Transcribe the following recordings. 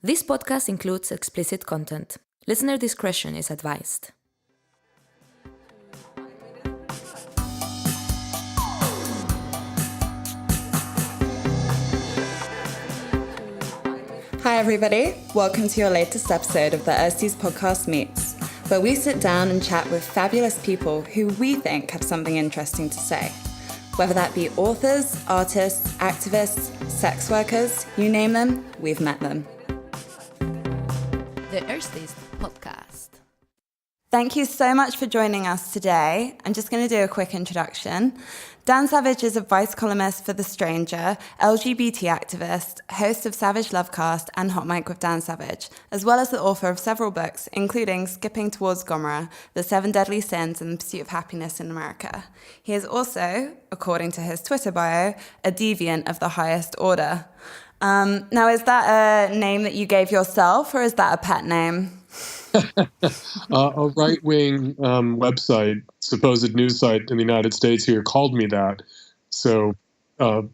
This podcast includes explicit content. Listener discretion is advised. Hi everybody, welcome to your latest episode of the Ersties Podcast Meets, where we sit down and chat with fabulous people who we think have something interesting to say. Whether that be authors, artists, activists, sex workers, you name them, we've met them. The Ersties Podcast. Thank you so much for joining us today. I'm just going to do a quick introduction. Dan Savage is a Vice columnist for The Stranger, LGBT activist, host of Savage Lovecast and Hot Mic with Dan Savage, as well as the author of several books, including Skipping Towards Gomorrah, The 7 Deadly Sins and the Pursuit of Happiness in America. He is also, according to his Twitter bio, a deviant of the highest order. Now, is that a name that you gave yourself, or is that a pet name? A right-wing website, supposed news site in the United States here, called me that. So I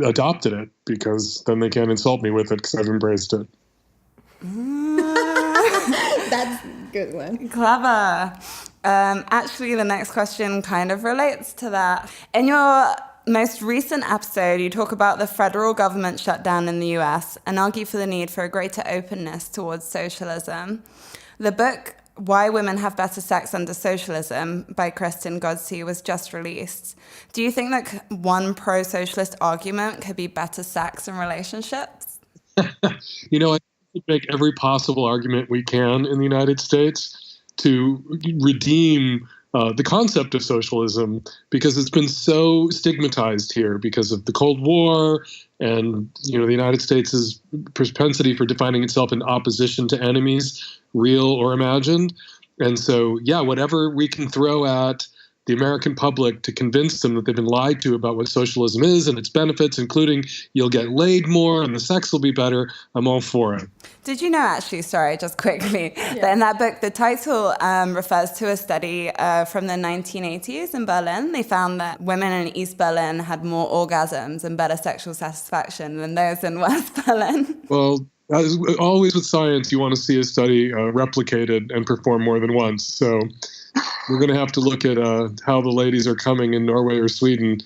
adopted it because then they can't insult me with it because I've embraced it. That's a good one. Clever. Actually, the next question kind of relates to that. In your most recent episode, you talk about the federal government shutdown in the US and argue for the need for a greater openness towards socialism. The book, Why Women Have Better Sex Under Socialism by Kristen Godsey was just released. Do you think that one pro-socialist argument could be better sex and relationships? I should make every possible argument we can in the United States to redeem the concept of socialism, because it's been so stigmatized here because of the Cold War and, the United States' propensity for defining itself in opposition to enemies, real or imagined. And so, whatever we can throw at the American public to convince them that they've been lied to about what socialism is and its benefits, including you'll get laid more and the sex will be better, I'm all for it. Did you know, actually, sorry, just quickly, that in that book, the title refers to a study from the 1980s in Berlin. They found that women in East Berlin had more orgasms and better sexual satisfaction than those in West Berlin. Well, as always with science, you want to see a study replicated and perform more than once. So we're going to have to look at how the ladies are coming in Norway or Sweden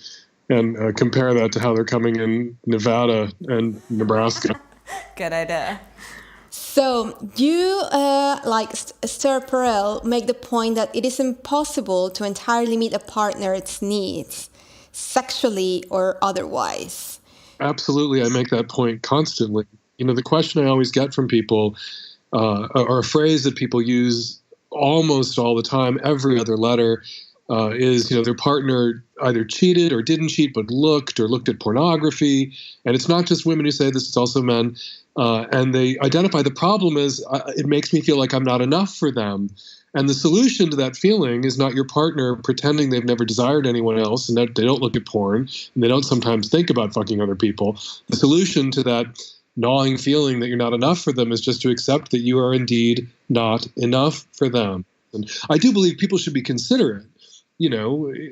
and compare that to how they're coming in Nevada and Nebraska. Good idea. So you, like Esther Perel, make the point that it is impossible to entirely meet a partner's needs, sexually or otherwise. Absolutely. I make that point constantly. The question I always get from people, or a phrase that people use almost all the time, every other letter, is, their partner either cheated or didn't cheat, but looked at pornography. And it's not just women who say this, it's also men. And they identify the problem as it makes me feel like I'm not enough for them. And the solution to that feeling is not your partner pretending they've never desired anyone else and that they don't look at porn and they don't sometimes think about fucking other people. The solution to that gnawing feeling that you're not enough for them is just to accept that you are indeed not enough for them. And I do believe people should be considerate,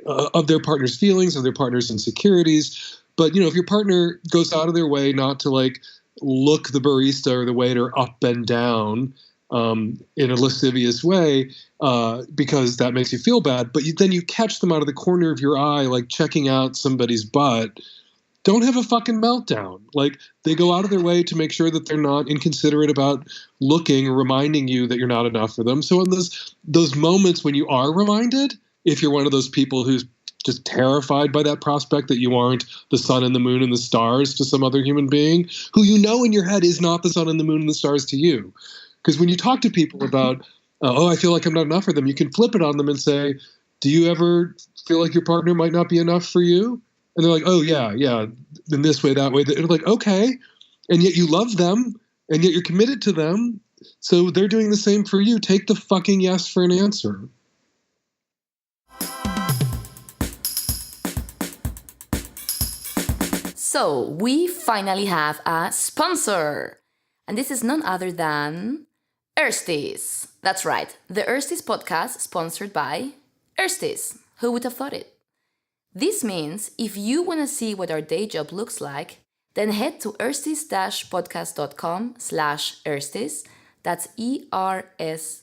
of their partner's feelings, of their partner's insecurities. But, if your partner goes out of their way not to look the barista or the waiter up and down in a lascivious way because that makes you feel bad, but then you catch them out of the corner of your eye, checking out somebody's butt, don't have a fucking meltdown. They go out of their way to make sure that they're not inconsiderate about looking or reminding you that you're not enough for them. So in those moments when you are reminded, if you're one of those people who's just terrified by that prospect that you aren't the sun and the moon and the stars to some other human being, who in your head is not the sun and the moon and the stars to you. Because when you talk to people about, I feel like I'm not enough for them, you can flip it on them and say, do you ever feel like your partner might not be enough for you? And they're like, oh, yeah, in this way, that way. They're like, okay. And yet you love them, and yet you're committed to them. So they're doing the same for you. Take the fucking yes for an answer. So, we finally have a sponsor. And this is none other than Ersties. That's right, the Ersties podcast sponsored by Ersties. Who would have thought it? This means if you want to see what our day job looks like, then head to erstis-podcast.com/erstis. That's ERSTIES.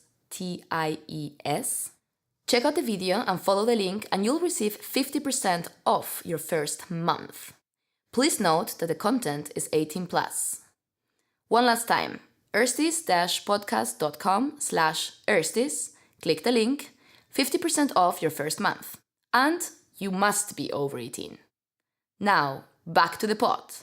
Check out the video and follow the link, and you'll receive 50% off your first month. Please note that the content is 18+. One last time, erstis-podcast.com/erstis. Click the link, 50% off your first month. And you must be over 18. Now, back to the pot.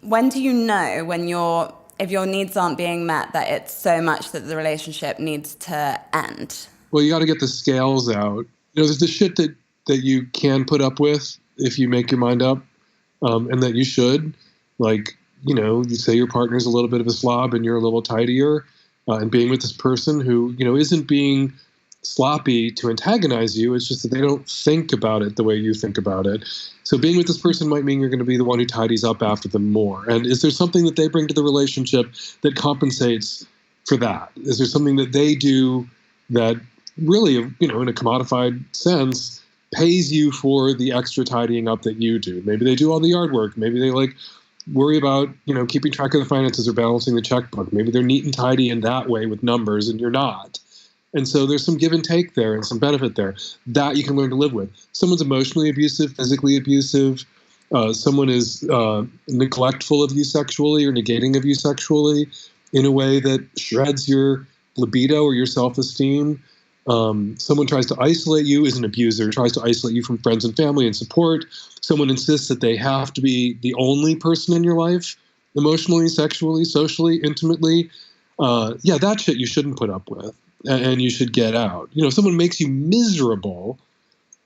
When do you know if your needs aren't being met, that it's so much that the relationship needs to end? Well, you got to get the scales out. There's the shit that you can put up with if you make your mind up, and that you should. Like, you say your partner's a little bit of a slob and you're a little tidier, and being with this person who, isn't being sloppy to antagonize you. It's just that they don't think about it the way you think about it. So being with this person might mean you're going to be the one who tidies up after them more. And is there something that they bring to the relationship that compensates for that? Is there something that they do that really, in a commodified sense, pays you for the extra tidying up that you do? Maybe they do all the yard work. Maybe they worry about, keeping track of the finances or balancing the checkbook. Maybe they're neat and tidy in that way with numbers and you're not. And so there's some give and take there and some benefit there that you can learn to live with. Someone's emotionally abusive, physically abusive. Someone is neglectful of you sexually or negating of you sexually in a way that shreds your libido or your self-esteem. Someone tries to isolate you, is an abuser, tries to isolate you from friends and family and support. Someone insists that they have to be the only person in your life, emotionally, sexually, socially, intimately. That shit you shouldn't put up with. And you should get out. If someone makes you miserable,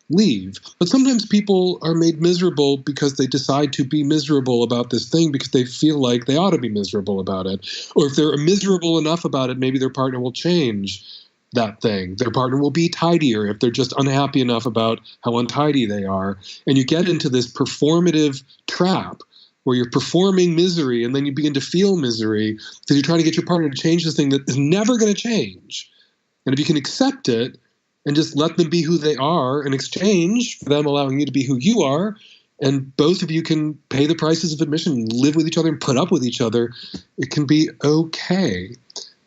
leave. But sometimes people are made miserable because they decide to be miserable about this thing because they feel like they ought to be miserable about it. Or if they're miserable enough about it, maybe their partner will change that thing. Their partner will be tidier if they're just unhappy enough about how untidy they are. And you get into this performative trap where you're performing misery and then you begin to feel misery because you're trying to get your partner to change this thing that is never going to change. And if you can accept it and just let them be who they are in exchange for them allowing you to be who you are, and both of you can pay the prices of admission and live with each other and put up with each other, it can be okay.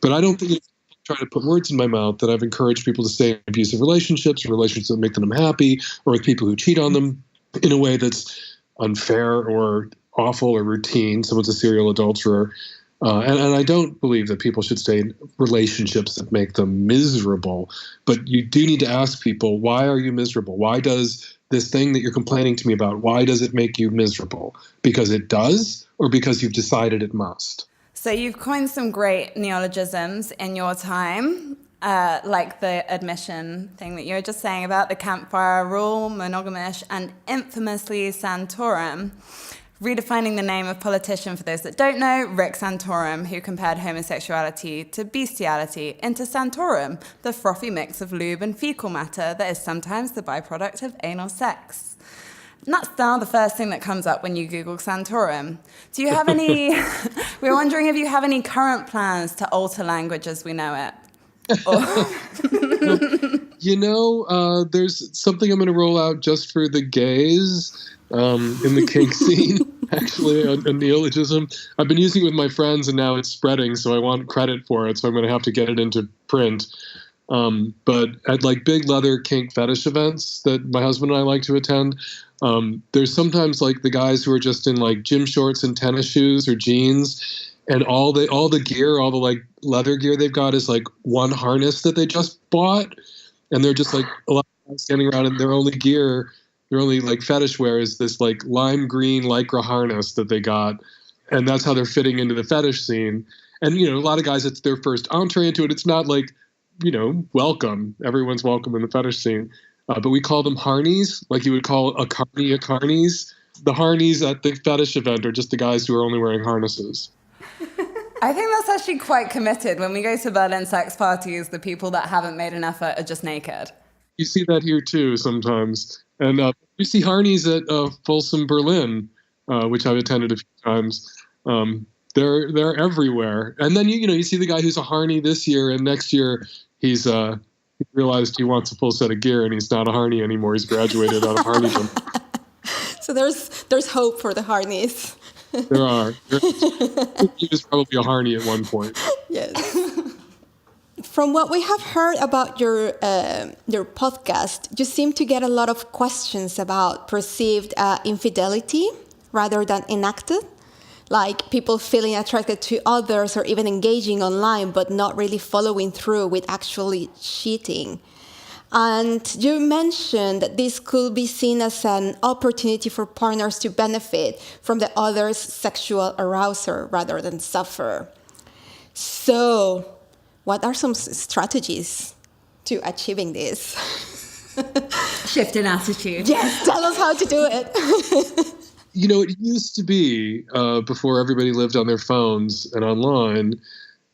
But I don't think it's trying to put words in my mouth that I've encouraged people to stay in abusive relationships or relationships that make them unhappy or with people who cheat on them in a way that's unfair or awful or routine. Someone's a serial adulterer. And I don't believe that people should stay in relationships that make them miserable. But you do need to ask people, why are you miserable? Why does this thing that you're complaining to me about, why does it make you miserable? Because it does, or because you've decided it must? So you've coined some great neologisms in your time, like the admission thing that you were just saying about the campfire rule, monogamish, and infamously Santorum. Redefining the name of politician, for those that don't know, Rick Santorum, who compared homosexuality to bestiality into Santorum, the frothy mix of lube and fecal matter that is sometimes the byproduct of anal sex. And that's now the first thing that comes up when you Google Santorum. Do you have any, we're wondering if you have any current plans to alter language as we know it? There's something I'm going to roll out just for the gays. In the kink scene, actually, a neologism. I've been using it with my friends, and now it's spreading, so I want credit for it, so I'm going to have to get it into print. But at big leather kink fetish events that my husband and I like to attend, there's sometimes the guys who are just in gym shorts and tennis shoes or jeans, and all the gear, all the leather gear they've got is one harness that they just bought, and they're just a lot of guys standing around in their only gear. Their only fetish wear is this lime green Lycra harness that they got, and that's how they're fitting into the fetish scene. And a lot of guys, it's their first entree into it. It's not welcome. Everyone's welcome in the fetish scene, but we call them harneys, like you would call a carney a carnies. The harneys at the fetish event are just the guys who are only wearing harnesses. I think that's actually quite committed. When we go to Berlin sex parties, the people that haven't made an effort are just naked. You see that here too sometimes. And you see harneys at Folsom Berlin, which I've attended a few times. They're everywhere. And then you see the guy who's a harney this year, and next year he's he realized he wants a full set of gear and he's not a harney anymore. He's graduated out of harneydom. So there's hope for the harneys. There are. He was probably a harney at one point. Yes. From what we have heard about your podcast, you seem to get a lot of questions about perceived infidelity rather than enacted, like people feeling attracted to others or even engaging online but not really following through with actually cheating. And you mentioned that this could be seen as an opportunity for partners to benefit from the other's sexual arousal rather than suffer. So, what are some strategies to achieving this? Shift in attitude. Yes, tell us how to do it. It used to be, before everybody lived on their phones and online,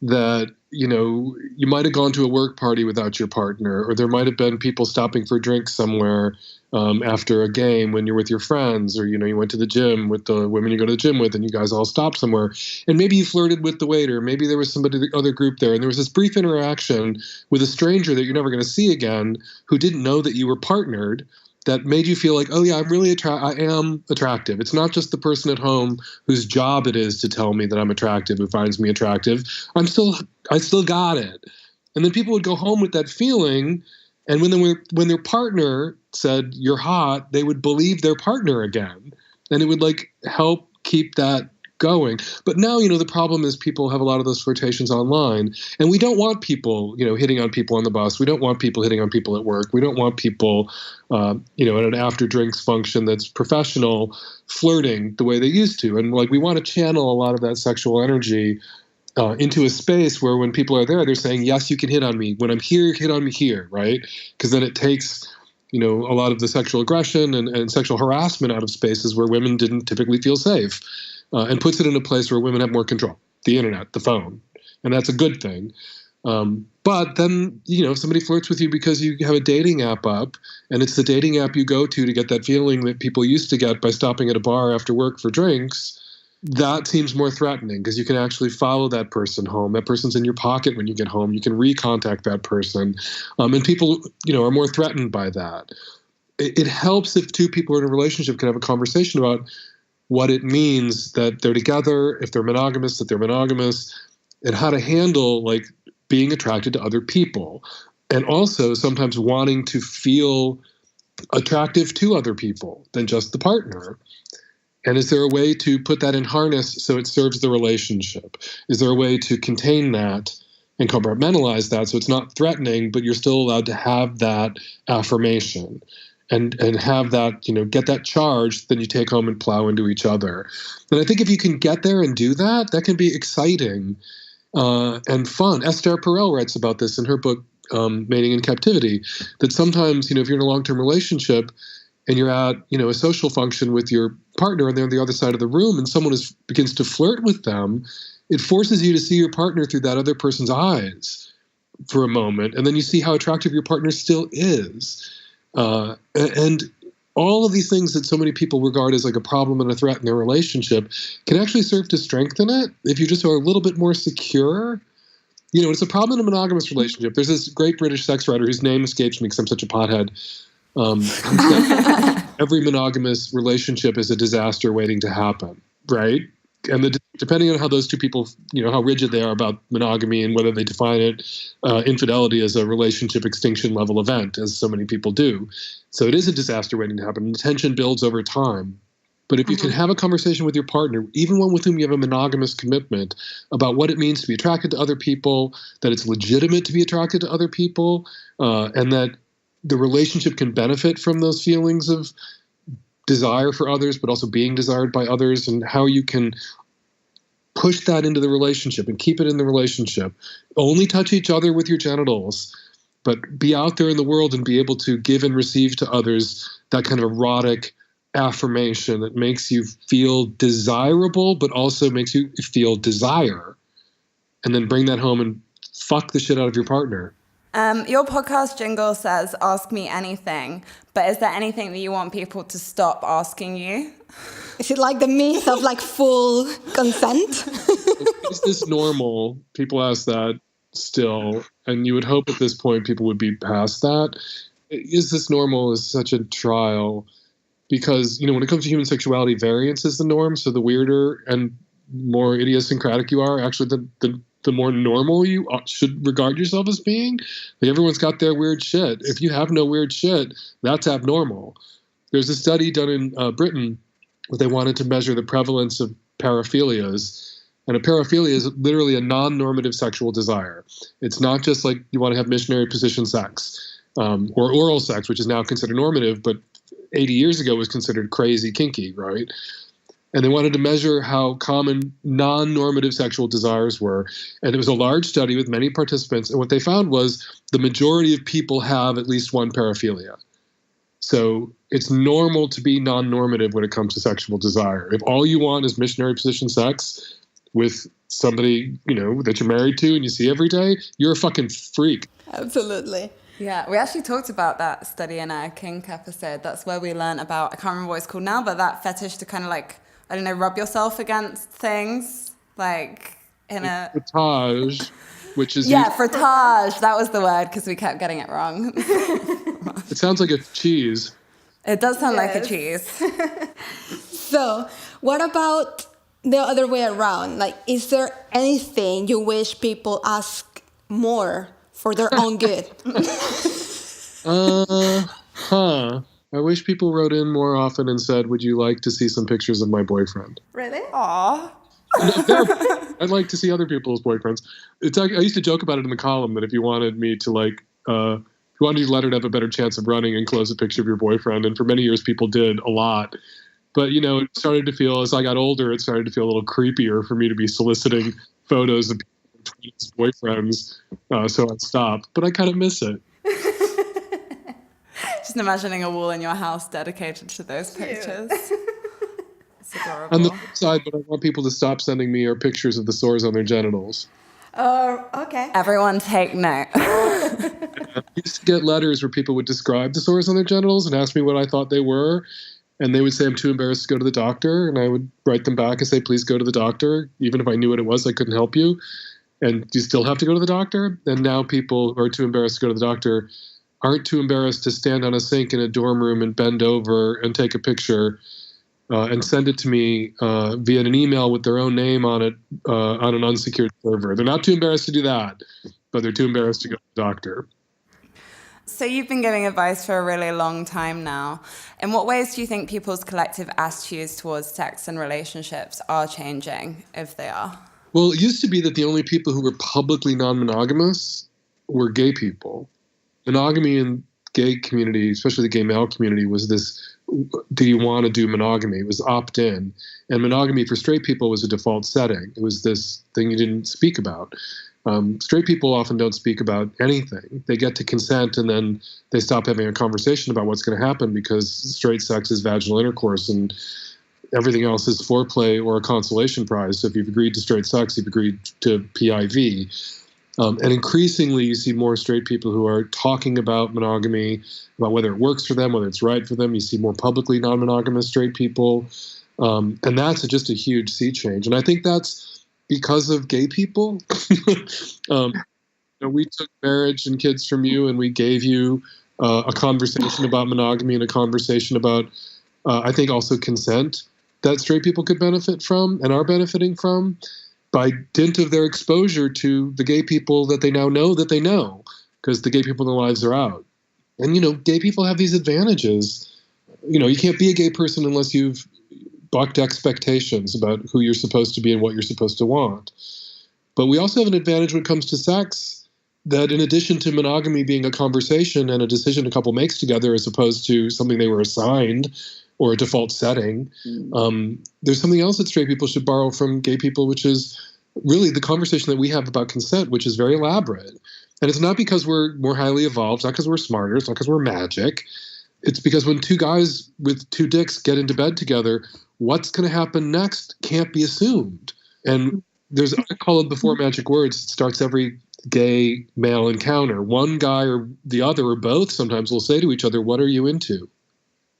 that, you might have gone to a work party without your partner, or there might have been people stopping for drinks somewhere after a game when you're with your friends, or, you went to the gym with the women you go to the gym with and you guys all stopped somewhere. And maybe you flirted with the waiter. Maybe there was somebody in the other group there. And there was this brief interaction with a stranger that you're never going to see again who didn't know that you were partnered, that made you feel like, oh yeah, I am attractive. It's not just the person at home whose job it is to tell me that I'm attractive, who finds me attractive. I still got it. And then people would go home with that feeling, and when their partner said you're hot, they would believe their partner again, and it would help keep that going. But now, the problem is people have a lot of those flirtations online, and we don't want people, hitting on people on the bus. We don't want people hitting on people at work. We don't want people, at an after drinks function that's professional, flirting the way they used to. And we want to channel a lot of that sexual energy into a space where when people are there, they're saying, yes, you can hit on me. When I'm here, hit on me here, right? Because then it takes a lot of the sexual aggression and sexual harassment out of spaces where women didn't typically feel safe. And puts it in a place where women have more control, the internet, the phone. And that's a good thing. But then, if somebody flirts with you because you have a dating app up, and it's the dating app you go to get that feeling that people used to get by stopping at a bar after work for drinks, that seems more threatening because you can actually follow that person home. That person's in your pocket when you get home. You can recontact that person. And people, are more threatened by that. It helps if two people in a relationship can have a conversation about what it means that they're together, if they're monogamous, that they're monogamous, and how to handle being attracted to other people. And also sometimes wanting to feel attractive to other people than just the partner. And is there a way to put that in harness so it serves the relationship? Is there a way to contain that and compartmentalize that so it's not threatening, but you're still allowed to have that affirmation? And have that, get that charge, then you take home and plow into each other. And I think if you can get there and do that, that can be exciting and fun. Esther Perel writes about this in her book, Mating in Captivity, that sometimes, if you're in a long-term relationship and you're at, a social function with your partner and they're on the other side of the room and someone begins to flirt with them, it forces you to see your partner through that other person's eyes for a moment. And then you see how attractive your partner still is. And all of these things that so many people regard as a problem and a threat in their relationship can actually serve to strengthen it if you just are a little bit more secure. It's a problem in a monogamous relationship. There's this great British sex writer whose name escapes me because I'm such a pothead. Every monogamous relationship is a disaster waiting to happen, right? And depending on how those two people, how rigid they are about monogamy and whether they define it, infidelity as a relationship extinction level event, as so many people do. So it is a disaster waiting to happen. And the tension builds over time. But if you can have a conversation with your partner, even one with whom you have a monogamous commitment, about what it means to be attracted to other people, that it's legitimate to be attracted to other people, and that the relationship can benefit from those feelings of desire for others, but also being desired by others, and how you can push that into the relationship and keep it in the relationship. Only touch each other with your genitals, but be out there in the world and be able to give and receive to others that kind of erotic affirmation that makes you feel desirable, but also makes you feel desire. And then bring that home and fuck the shit out of your partner. Your podcast jingle says, ask me anything, but is there anything that you want people to stop asking you? Is it the myth of full consent? Is this normal? People ask that still. And you would hope at this point people would be past that. Is this normal is such a trial because, when it comes to human sexuality, variance is the norm. So the weirder and more idiosyncratic you are, actually the more normal you should regard yourself as being. Like everyone's got their weird shit. If you have no weird shit, that's abnormal. There's a study done in Britain where they wanted to measure the prevalence of paraphilias. And a paraphilia is literally a non-normative sexual desire. It's not just like you want to have missionary position sex or oral sex, which is now considered normative, but 80 years ago was considered crazy kinky, right? And they wanted to measure how common non-normative sexual desires were. And it was a large study with many participants. And what they found was the majority of people have at least one paraphilia. So it's normal to be non-normative when it comes to sexual desire. If all you want is missionary position sex with somebody, that you're married to and you see every day, you're a fucking freak. Absolutely. Yeah, we actually talked about that study in our kink episode. That's where we learned about, I can't remember what it's called now, but that fetish to kind of like, I don't know, rub yourself against things, like in a... Frottage, which is... Yeah, frottage. That was the word, because we kept getting it wrong. It sounds like a cheese. It does sound like a cheese. So, what about the other way around? Like, is there anything you wish people ask more for their own good? I wish people wrote in more often and said, would you like to see some pictures of my boyfriend? Really? Aw. I'd like to see other people's boyfriends. I used to joke about it in the column that if you wanted me to if you wanted your letter to have a better chance of running, enclose a picture of your boyfriend. And for many years, people did a lot. But, it started to feel, as I got older, it started to feel a little creepier for me to be soliciting photos of people's boyfriends. So I stopped. But I kind of miss it. Just imagining a wall in your house dedicated to those pictures. It's adorable. On the flip side, what I want people to stop sending me are pictures of the sores on their genitals. Oh, okay. Everyone take note. I used to get letters where people would describe the sores on their genitals and ask me what I thought they were. And they would say, I'm too embarrassed to go to the doctor. And I would write them back and say, please go to the doctor. Even if I knew what it was, I couldn't help you. And you still have to go to the doctor. And now people who are too embarrassed to go to the doctor aren't too embarrassed to stand on a sink in a dorm room and bend over and take a picture and send it to me via an email with their own name on it on an unsecured server. They're not too embarrassed to do that, but they're too embarrassed to go to the doctor. So you've been giving advice for a really long time now. In what ways do you think people's collective attitudes towards sex and relationships are changing, if they are? Well, it used to be that the only people who were publicly non-monogamous were gay people. Monogamy in gay community, especially the gay male community, was this, do you want to do monogamy? It was opt-in. And monogamy for straight people was a default setting. It was this thing you didn't speak about. Straight people often don't speak about anything. They get to consent and then they stop having a conversation about what's going to happen because straight sex is vaginal intercourse and everything else is foreplay or a consolation prize. So if you've agreed to straight sex, you've agreed to PIV. And increasingly, you see more straight people who are talking about monogamy, about whether it works for them, whether it's right for them. You see more publicly non-monogamous straight people. And that's just a huge sea change. And I think that's because of gay people. We took marriage and kids from you, and we gave you a conversation about monogamy and a conversation about, I think, also consent that straight people could benefit from and are benefiting from by dint of their exposure to the gay people that they now know that they know, because the gay people in their lives are out. And, gay people have these advantages. You can't be a gay person unless you've bucked expectations about who you're supposed to be and what you're supposed to want. But we also have an advantage when it comes to sex, that in addition to monogamy being a conversation and a decision a couple makes together as opposed to something they were assigned or a default setting, there's something else that straight people should borrow from gay people, which is really the conversation that we have about consent, which is very elaborate. And it's not because we're more highly evolved, it's not because we're smarter, it's not because we're magic. It's because when two guys with two dicks get into bed together, what's going to happen next can't be assumed. And I call it before magic words. It starts every gay male encounter. One guy or the other or both sometimes will say to each other, what are you into?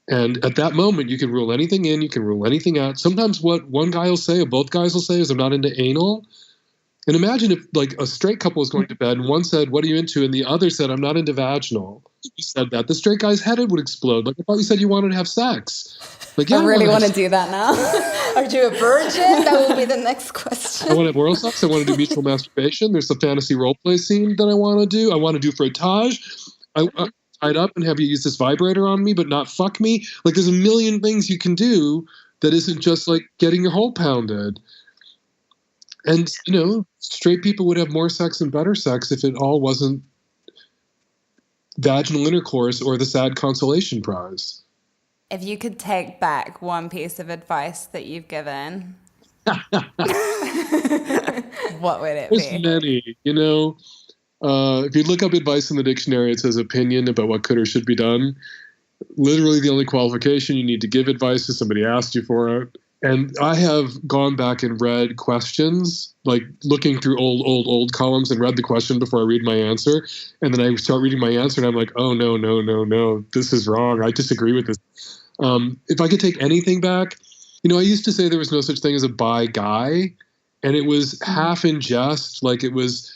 And at that moment, you can rule anything in, you can rule anything out. Sometimes what one guy will say or both guys will say is, I'm not into anal. And imagine if like a straight couple was going to bed and one said, "What are you into?" and the other said, "I'm not into vaginal." You said that. The straight guy's head would explode. Like, I thought you said you wanted to have sex. Like, yeah, I really want to do that now. Are you a virgin? That will be the next question. I want to have oral sex. I want to do mutual masturbation. There's a fantasy role play scene that I want to do. I want to do frottage. I tied up and have you use this vibrator on me, but not fuck me. Like, there's a million things you can do that isn't just like getting your hole pounded. And, straight people would have more sex and better sex if it all wasn't vaginal intercourse or the sad consolation prize. If you could take back one piece of advice that you've given, what would it There's be? many, if you look up advice in the dictionary, it says opinion about what could or should be done. Literally the only qualification, you need to give advice if somebody asked you for it. And I have gone back and read questions, like looking through old columns and read the question before I read my answer. And then I start reading my answer and I'm like, oh, no, this is wrong. I disagree with this. If I could take anything back, I used to say there was no such thing as a bi guy. And it was half in jest, like it was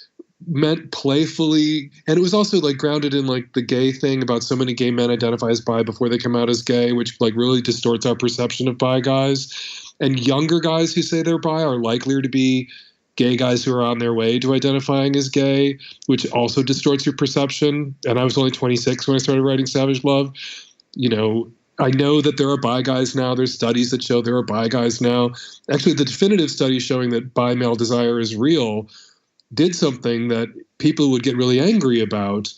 meant playfully. And it was also like grounded in like the gay thing about so many gay men identify as bi before they come out as gay, which like really distorts our perception of bi guys. And younger guys who say they're bi are likelier to be gay guys who are on their way to identifying as gay, which also distorts your perception. And I was only 26 when I started writing Savage Love. I know that there are bi guys now. There's studies that show there are bi guys now. Actually, the definitive study showing that bi male desire is real did something that people would get really angry about.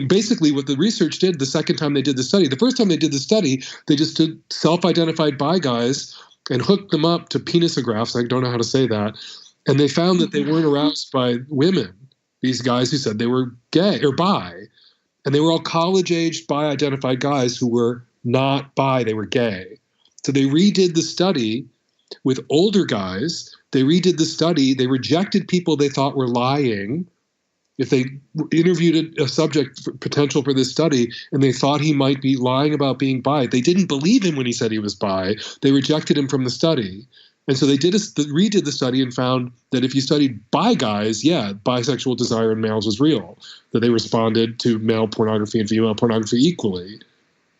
Basically, what the research did the second time they did the study, the first time they did the study, they just did self-identified bi guys and hooked them up to penisographs. I don't know how to say that. And they found that they weren't aroused by women, these guys who said they were gay or bi. And they were all college-aged bi-identified guys who were not bi, they were gay. So they redid the study with older guys. They redid the study. They rejected people they thought were lying. If they interviewed a subject potential for this study and they thought he might be lying about being bi, they didn't believe him when he said he was bi. They rejected him from the study. And so they redid the study and found that if you studied bi guys, bisexual desire in males was real, that they responded to male pornography and female pornography equally.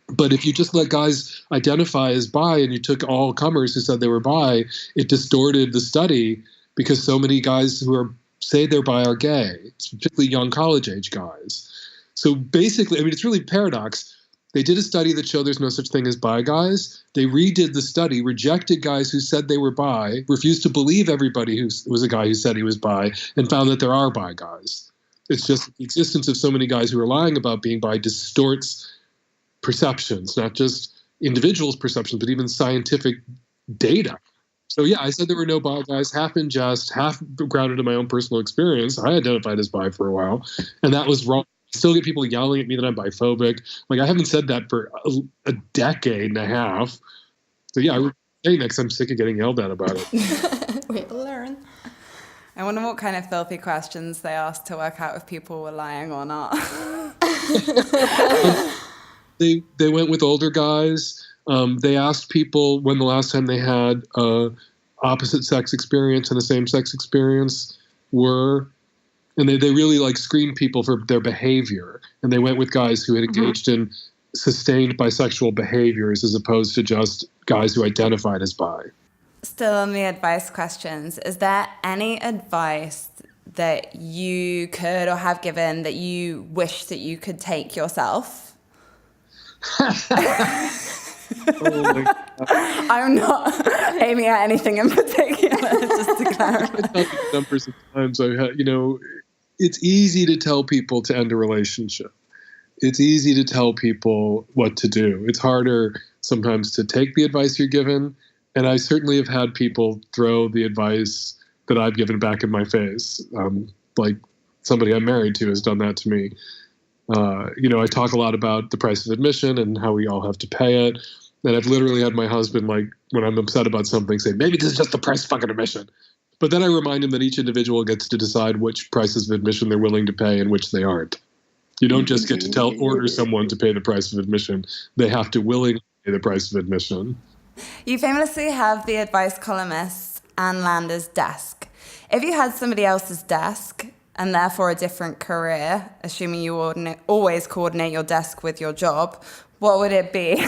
But if you just let guys identify as bi and you took all comers who said they were bi, it distorted the study because so many guys who say they're bi are gay, particularly young college-age guys. So basically, it's really a paradox. They did a study that showed there's no such thing as bi guys. They redid the study, rejected guys who said they were bi, refused to believe everybody who was a guy who said he was bi, and found that there are bi guys. It's just the existence of so many guys who are lying about being bi distorts perceptions, not just individuals' perceptions, but even scientific data. So I said there were no bi guys, half in jest, half grounded in my own personal experience. I identified as bi for a while, and that was wrong. I still get people yelling at me that I'm biphobic. Like, I haven't said that for a decade and a half. So I would say next I'm sick of getting yelled at about it. We'll learn. I wonder what kind of filthy questions they asked to work out if people were lying or not. They went with older guys. They asked people when the last time they had opposite sex experience and a same sex experience were, and they really screened people for their behavior. And they went with guys who had engaged in sustained bisexual behaviors as opposed to just guys who identified as bi. Still on the advice questions, is there any advice that you could or have given that you wish that you could take yourself? Oh my God. I'm not aiming at anything in particular, just to clarify. I tell you numbers of times I've had, it's easy to tell people to end a relationship. It's easy to tell people what to do. It's harder sometimes to take the advice you're given. And I certainly have had people throw the advice that I've given back in my face. Like somebody I'm married to has done that to me. I talk a lot about the price of admission and how we all have to pay it. And I've literally had my husband, when I'm upset about something, say, maybe this is just the price of fucking admission. But then I remind him that each individual gets to decide which prices of admission they're willing to pay and which they aren't. You don't just get to order someone to pay the price of admission. They have to willingly pay the price of admission. You famously have the advice columnist Ann Lander's desk. If you had somebody else's desk and therefore a different career, assuming you always coordinate your desk with your job, what would it be?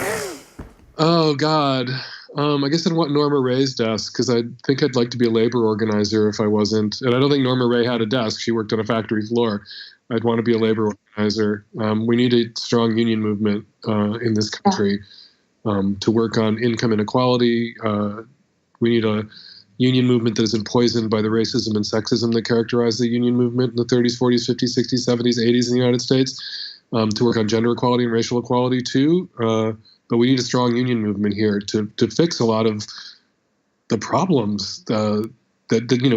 Oh, God. I guess I'd want Norma Ray's desk because I think I'd like to be a labor organizer if I wasn't. And I don't think Norma Ray had a desk. She worked on a factory floor. I'd want to be a labor organizer. We need a strong union movement in this country to work on income inequality. We need a union movement that isn't poisoned by the racism and sexism that characterized the union movement in the 30s, 40s, 50s, 60s, 70s, 80s in the United States. To work on gender equality and racial equality too. But we need a strong union movement here to fix a lot of the problems that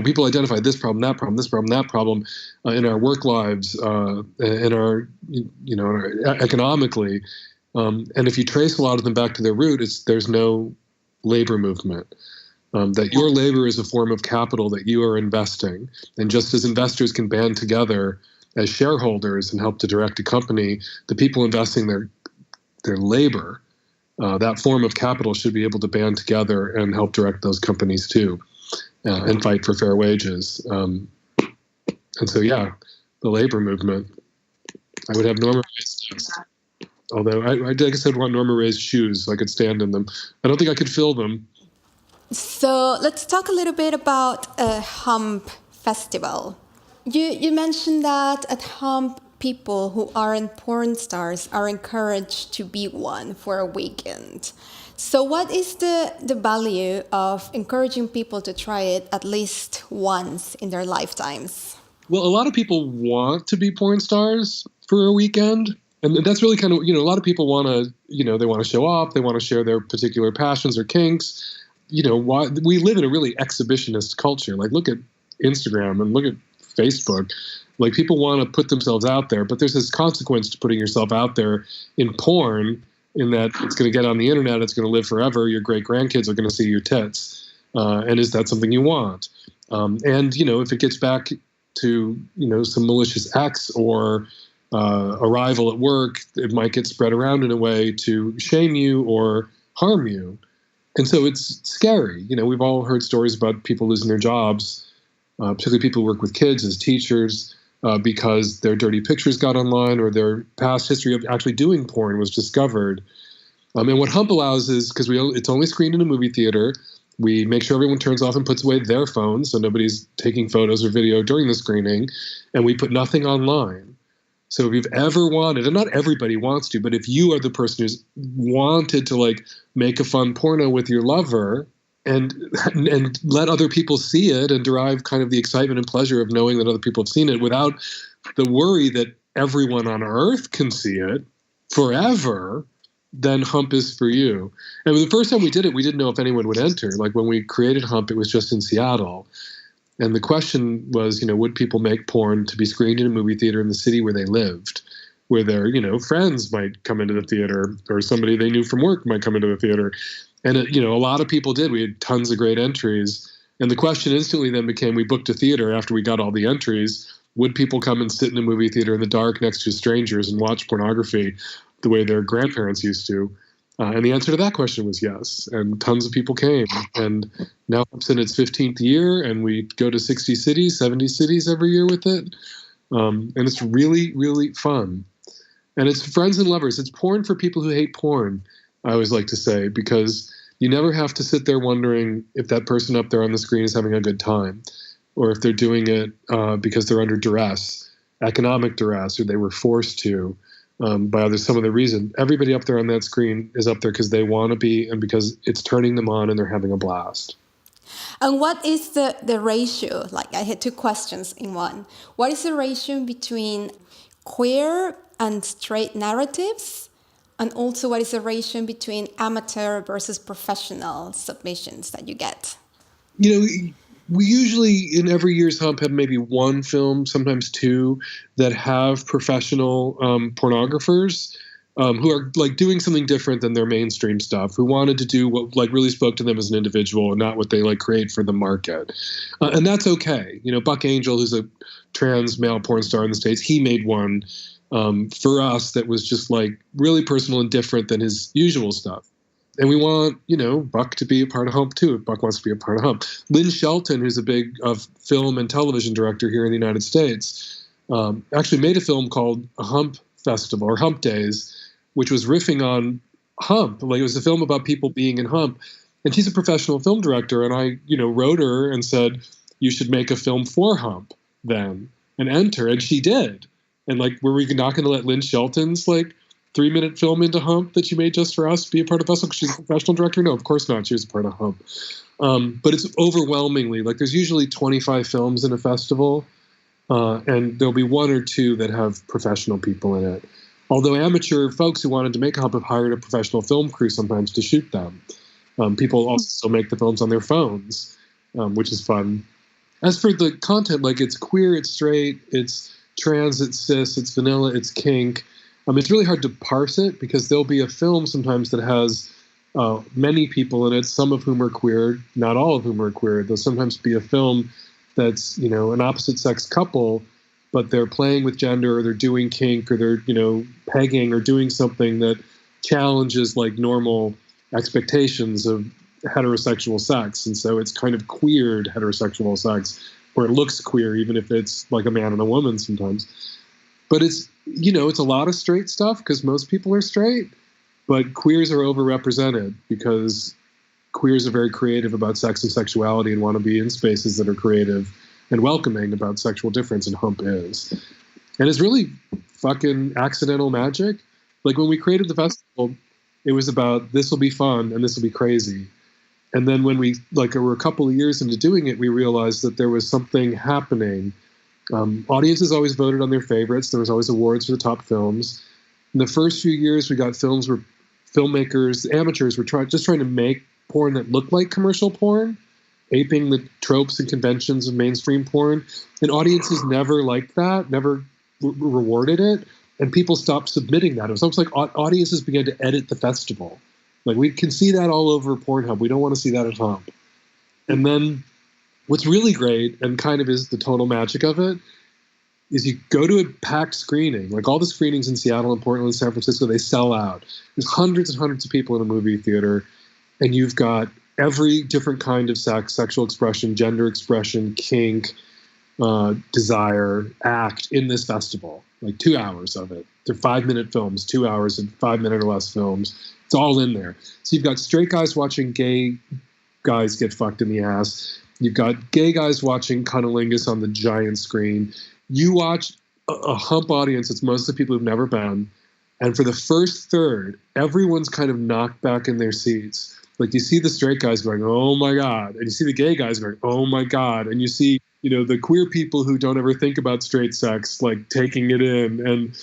people identify, this problem, that problem, this problem, that problem in our work lives, in our economically. And if you trace a lot of them back to their root, there's no labor movement. That your labor is a form of capital that you are investing. And just as investors can band together as shareholders and help to direct a company, the people investing their labor, that form of capital should be able to band together and help direct those companies too, and fight for fair wages. And so, yeah, the labor movement. I would have Norma Ray's desk. Although I guess I'd want Norma Ray's shoes so I could stand in them. I don't think I could fill them. So let's talk a little bit about a HUMP festival. You mentioned that at HUMP, people who aren't porn stars are encouraged to be one for a weekend. So what is the value of encouraging people to try it at least once in their lifetimes? Well, a lot of people want to be porn stars for a weekend. And that's really kind of, a lot of people want to, they want to show off. They want to share their particular passions or kinks. Why we live in a really exhibitionist culture. Like, look at Instagram and look at Facebook. Like, people want to put themselves out there, but there's this consequence to putting yourself out there in porn, in that it's going to get on the internet, it's going to live forever, your great-grandkids are going to see your tits. And is that something you want? And, if it gets back to, some malicious acts or a rival at work, it might get spread around in a way to shame you or harm you. And so it's scary. We've all heard stories about people losing their jobs, particularly people who work with kids as teachers, because their dirty pictures got online or their past history of actually doing porn was discovered. And what HUMP allows is, because it's only screened in a movie theater, we make sure everyone turns off and puts away their phones so nobody's taking photos or video during the screening, and we put nothing online. So if you've ever wanted, and not everybody wants to, but if you are the person who's wanted to make a fun porno with your lover and let other people see it and derive kind of the excitement and pleasure of knowing that other people have seen it without the worry that everyone on earth can see it forever, then HUMP is for you. And the first time we did it, we didn't know if anyone would enter. Like, when we created HUMP, it was just in Seattle. And the question was, would people make porn to be screened in a movie theater in the city where they lived, where their, friends might come into the theater or somebody they knew from work might come into the theater. And, a lot of people did. We had tons of great entries. And the question instantly then became, we booked a theater after we got all the entries. Would people come and sit in a movie theater in the dark next to strangers and watch pornography the way their grandparents used to? And the answer to that question was yes. And tons of people came. And now it's in its 15th year, and we go to 60 cities, 70 cities every year with it. And it's really, really fun. And it's friends and lovers. It's porn for people who hate porn, I always like to say, because you never have to sit there wondering if that person up there on the screen is having a good time, or if they're doing it because they're under duress, economic duress, or they were forced to. By some other reason. Everybody up there on that screen is up there because they want to be and because it's turning them on and they're having a blast. And what is the ratio? Like, I had two questions in one. What is the ratio between queer and straight narratives? And also, what is the ratio between amateur versus professional submissions that you get? We usually, in every year's HUMP, have maybe one film, sometimes two, that have professional pornographers who are doing something different than their mainstream stuff, who wanted to do what really spoke to them as an individual and not what they create for the market. And that's okay. Buck Angel, who's a trans male porn star in the States, he made one for us that was just really personal and different than his usual stuff. And we want, Buck to be a part of HUMP too, if Buck wants to be a part of HUMP. Lynn Shelton, who's a big film and television director here in the United States, actually made a film called HUMP Festival, or HUMP Days, which was riffing on HUMP. Like, it was a film about people being in HUMP. And she's a professional film director, and I, wrote her and said, you should make a film for HUMP then, and enter, and she did. And, like, were we not going to let Lynn Shelton's, 3-minute film into HUMP that she made just for us be a part of festival because she's a professional director? No, of course not. She was a part of HUMP. But it's overwhelmingly, there's usually 25 films in a festival, and there'll be 1 or 2 that have professional people in it. Although amateur folks who wanted to make HUMP have hired a professional film crew sometimes to shoot them. People also make the films on their phones, which is fun. As for the content, it's queer, it's straight, it's trans, it's cis, it's vanilla, it's kink. It's really hard to parse it because there'll be a film sometimes that has many people in it, some of whom are queer, not all of whom are queer. There'll sometimes be a film that's, an opposite sex couple, but they're playing with gender, or they're doing kink, or they're, pegging, or doing something that challenges normal expectations of heterosexual sex. And so it's kind of queered heterosexual sex, or it looks queer, even if it's like a man and a woman sometimes. But it's, it's a lot of straight stuff because most people are straight, but queers are overrepresented because queers are very creative about sex and sexuality and want to be in spaces that are creative and welcoming about sexual difference, and HUMP is. And it's really fucking accidental magic. When we created the festival, it was about, this will be fun and this will be crazy. And then when we, were a couple of years into doing it, we realized that there was something happening. Audiences always voted on their favorites. There was always awards for the top films. In the first few years, we got films where filmmakers, amateurs, were just trying to make porn that looked like commercial porn, aping the tropes and conventions of mainstream porn. And audiences never liked that, never rewarded it. And people stopped submitting that. It was almost like audiences began to edit the festival. We can see that all over Pornhub. We don't want to see that at HUMP. And then what's really great, and kind of is the total magic of it, is you go to a packed screening. All the screenings in Seattle and Portland and San Francisco, they sell out. There's hundreds and hundreds of people in a movie theater, and you've got every different kind of sex, sexual expression, gender expression, kink, desire, act in this festival. 2 hours of it. They're 5-minute films, 2 hours and 5-minute or less films. It's all in there. So you've got straight guys watching gay guys get fucked in the ass. You've got gay guys watching cunnilingus on the giant screen. You watch a HUMP audience that's mostly people who've never been. And for the first third, everyone's kind of knocked back in their seats. You see the straight guys going, oh my God. And you see the gay guys going, oh my God. And you see, the queer people who don't ever think about straight sex, taking it in. And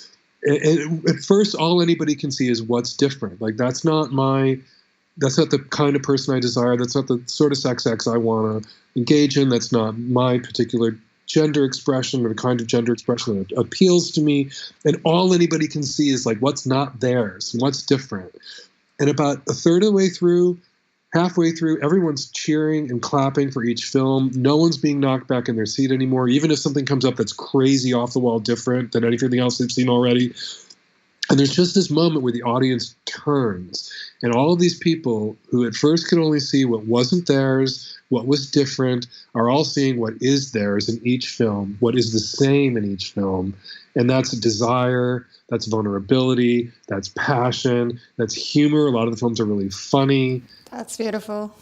at first, all anybody can see is what's different. That's not the kind of person I desire. That's not the sort of sex I want to engage in. That's not my particular gender expression or the kind of gender expression that appeals to me. And all anybody can see is what's not theirs, what's different. And about a third of the way through, halfway through, everyone's cheering and clapping for each film. No one's being knocked back in their seat anymore, even if something comes up that's crazy off the wall different than anything else they've seen already. And there's just this moment where the audience turns, and all of these people who at first could only see what wasn't theirs, what was different, are all seeing what is theirs in each film, what is the same in each film. And that's desire, that's vulnerability, that's passion, that's humor. A lot of the films are really funny. That's beautiful.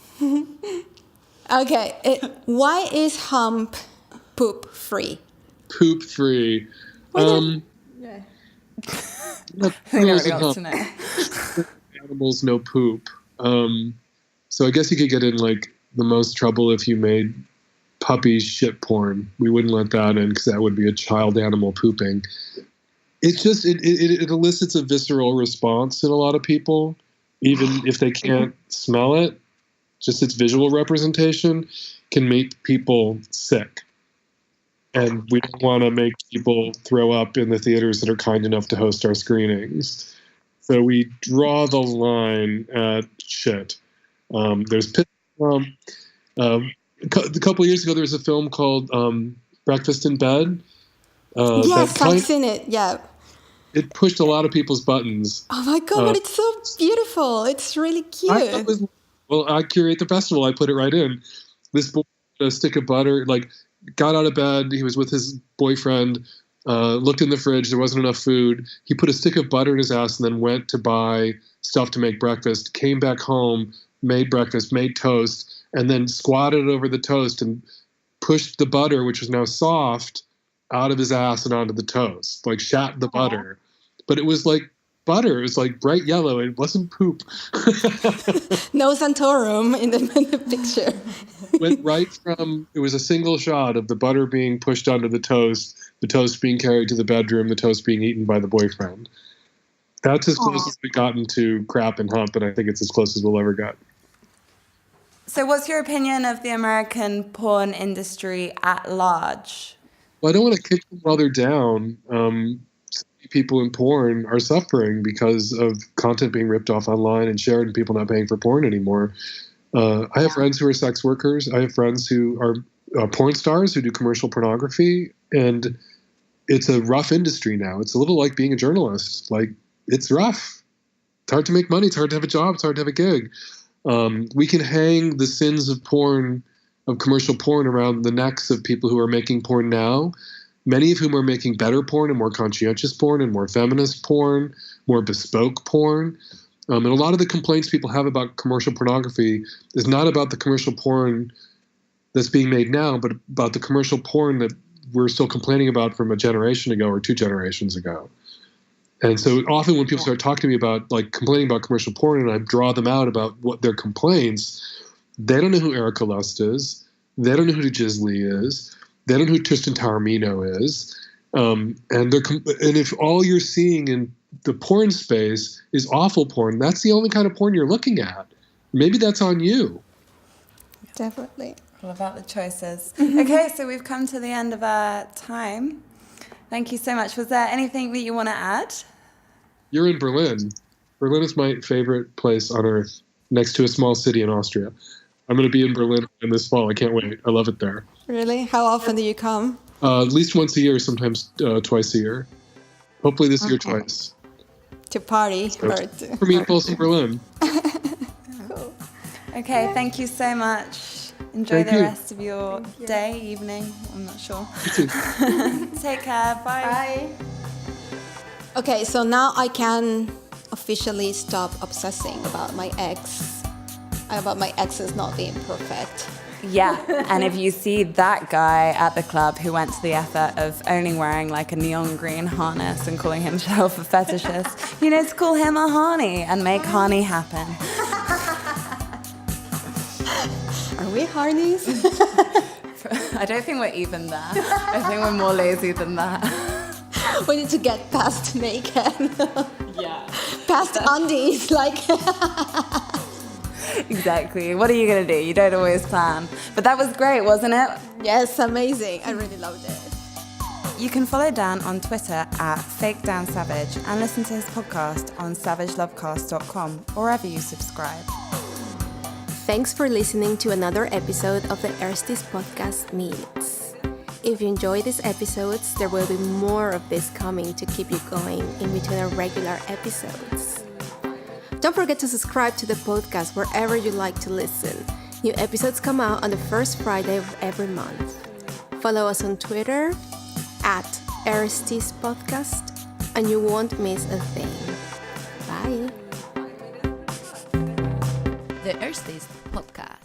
Okay, why is HUMP poop free? Poop free. Yeah. I think everybody wants to know. Animals, no poop. So I guess you could get in the most trouble if you made puppy shit porn. We wouldn't let that in because that would be a child animal pooping. It's just it elicits a visceral response in a lot of people, even if they can't smell it. Just its visual representation can make people sick. And we don't want to make people throw up in the theaters that are kind enough to host our screenings. So we draw the line at shit. There's a couple of years ago, there was a film called Breakfast in Bed. Yes, I've seen it. Yeah. it pushed a lot of people's buttons. Oh my God, but it's so beautiful. It's really cute. I curate the festival. I put it right in. This boy had a stick of butter, like got out of bed. He was with his boyfriend, looked in the fridge. There wasn't enough food. He put a stick of butter in his ass and then went to buy stuff to make breakfast, came back home, made breakfast, made toast, and then squatted over the toast and pushed the butter, which was now soft, out of his ass and onto the toast, like shat the butter. But it was like butter. It was like bright yellow. It wasn't poop. No Santorum in the picture. Went right from, it was a single shot of the butter being pushed onto the toast being carried to the bedroom, the toast being eaten by the boyfriend. That's as close as we've gotten to crap and hump, and I think it's as close as we'll ever get. So what's your opinion of the American porn industry at large? Well, I don't want to kick them while they're down. People in porn are suffering because of content being ripped off online and shared and people not paying for porn anymore. I have friends who are sex workers. I have friends who are porn stars who do commercial pornography, and it's a rough industry now. It's a little like being a journalist. Like, it's rough. It's hard to make money. It's hard to have a job. It's hard to have a gig. We can hang the sins of porn, of commercial porn, around the necks of people who are making porn now, many of whom are making better porn and more conscientious porn and more feminist porn, more bespoke porn. And a lot of the complaints people have about commercial pornography is not about the commercial porn that's being made now, but about the commercial porn that we're still complaining about from a generation ago or 2 generations ago. And so often when people start talking to me about, like, complaining about commercial porn, and I draw them out about what their complaints, they don't know who Erica Lust is. They don't know who Jiz Lee is. They don't know who Tristan Taormino is. And if all you're seeing in the porn space is awful porn, that's the only kind of porn you're looking at. Maybe that's on you. Definitely. All about the choices. Okay, so we've come to the end of our time. Thank you so much. Was there anything that you want to add? You're in Berlin. Berlin is my favorite place on earth, next to a small city in Austria. I'm going to be in Berlin in this fall. I can't wait. I love it there. Really? How often do you come? At least once a year, sometimes twice a year. Hopefully this year twice. To party. So, for meatballs in Berlin. Cool. Okay, thank you so much. Enjoy the rest of your day, evening. I'm not sure. You too. Take care. Bye. Okay, so now I can officially stop obsessing about my exes not being perfect. Yeah, and if you see that guy at the club who went to the effort of only wearing like a neon green harness and calling himself a fetishist, you know, to call him a harney and make harney happen. Are we harneys? I don't think we're even there. I think we're more lazy than that. We need to get past naked. Yeah. Past undies, like... Exactly. What are you going to do? You don't always plan. But that was great, wasn't it? Yes, amazing. I really loved it. You can follow Dan on Twitter at FakeDanSavage and listen to his podcast on savagelovecast.com or wherever you subscribe. Thanks for listening to another episode of the Erstis Podcast Meets. If you enjoy these episodes, there will be more of this coming to keep you going in between our regular episodes. Don't forget to subscribe to the podcast wherever you like to listen. New episodes come out on the first Friday of every month. Follow us on Twitter at Erstis Podcast, and you won't miss a thing. Bye. The Erstis Podcast.